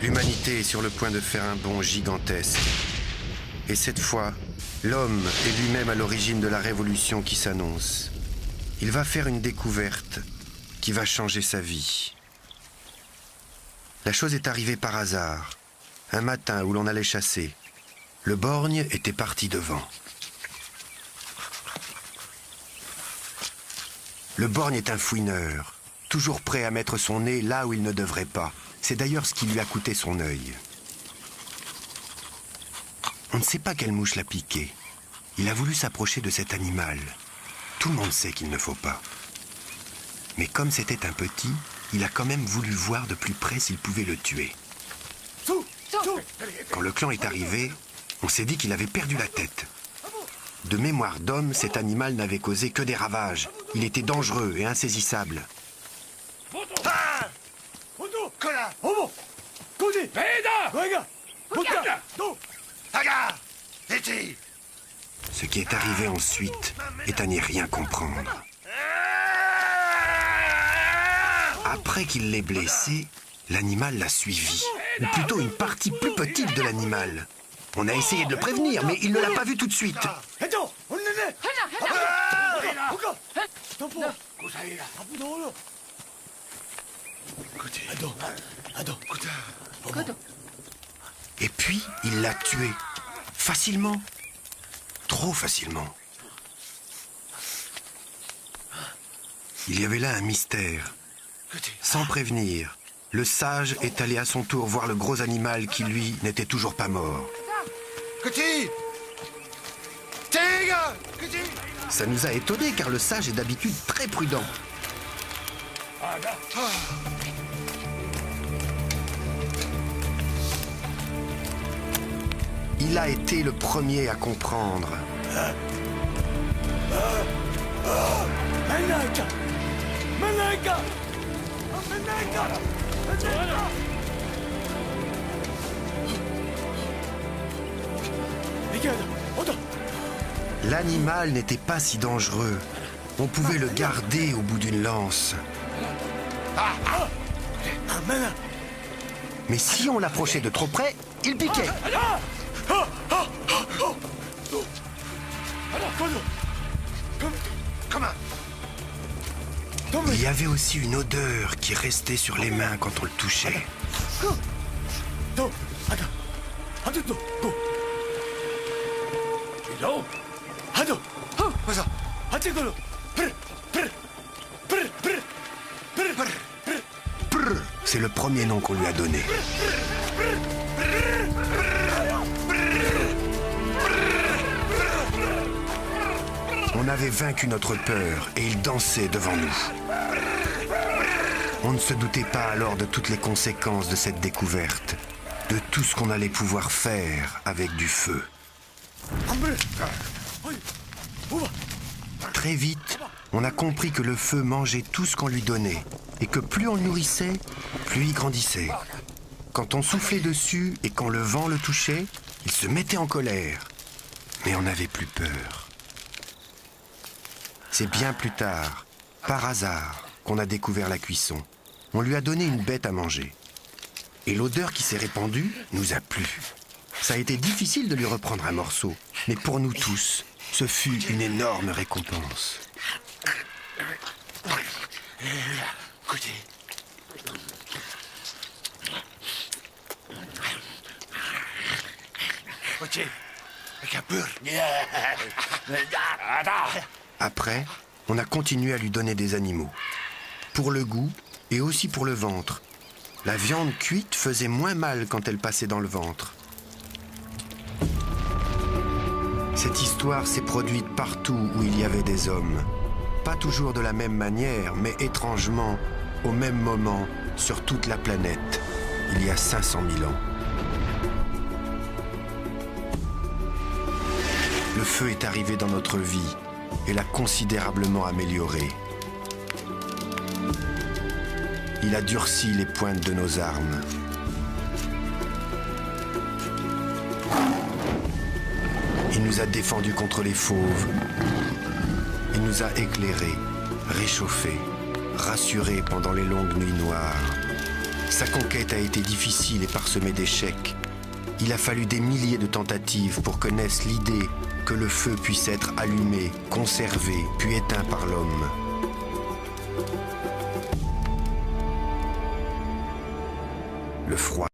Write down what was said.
L'humanité est sur le point de faire un bond gigantesque. Et cette fois, l'homme est lui-même à l'origine de la révolution qui s'annonce. Il va faire une découverte qui va changer sa vie. La chose est arrivée par hasard. Un matin où l'on allait chasser. Le borgne était parti devant. Le borgne est un fouineur, toujours prêt à mettre son nez là où il ne devrait pas. C'est d'ailleurs ce qui lui a coûté son œil. On ne sait pas quelle mouche l'a piqué. Il a voulu s'approcher de cet animal. Tout le monde sait qu'il ne faut pas. Mais comme c'était un petit, il a quand même voulu voir de plus près s'il pouvait le tuer. Quand le clan est arrivé, on s'est dit qu'il avait perdu la tête. De mémoire d'homme, cet animal n'avait causé que des ravages. Il était dangereux et insaisissable. Ce qui est arrivé ensuite est à n'y rien comprendre. Après qu'il l'ait blessé, l'animal l'a suivi. Ou plutôt une partie plus petite de l'animal. On a essayé de le prévenir, mais il ne l'a pas vu tout de suite. Et puis, il l'a tué. Facilement. Trop facilement. Il y avait là un mystère. Sans prévenir, le sage est allé à son tour voir le gros animal qui, lui, n'était toujours pas mort. Ça nous a étonnés car le sage est d'habitude très prudent. Il a été le premier à comprendre. L'animal n'était pas si dangereux. On pouvait le garder au bout d'une lance. Mais si on l'approchait de trop près, il piquait. Il y avait aussi une odeur qui restait sur les mains quand on le touchait. C'est le premier nom qu'on lui a donné. On avait vaincu notre peur et il dansait devant nous. On ne se doutait pas alors de toutes les conséquences de cette découverte, de tout ce qu'on allait pouvoir faire avec du feu. Très vite, on a compris que le feu mangeait tout ce qu'on lui donnait et que plus on le nourrissait, plus il grandissait. Quand on soufflait dessus et quand le vent le touchait, il se mettait en colère. Mais on n'avait plus peur. C'est bien plus tard, par hasard, qu'on a découvert la cuisson. On lui a donné une bête à manger. Et l'odeur qui s'est répandue nous a plu. Ça a été difficile de lui reprendre un morceau, mais pour nous tous, ce fut une énorme récompense. Après, on a continué à lui donner des animaux. Pour le goût et aussi pour le ventre. La viande cuite faisait moins mal quand elle passait dans le ventre. Cette histoire s'est produite partout où il y avait des hommes. Pas toujours de la même manière, mais étrangement, au même moment, sur toute la planète, il y a 500 000 ans. Le feu est arrivé dans notre vie et l'a considérablement améliorée. Il a durci les pointes de nos armes. Il nous a défendus contre les fauves. Il nous a éclairés, réchauffés, rassurés pendant les longues nuits noires. Sa conquête a été difficile et parsemée d'échecs. Il a fallu des milliers de tentatives pour que naisse l'idée que le feu puisse être allumé, conservé, puis éteint par l'homme. Le froid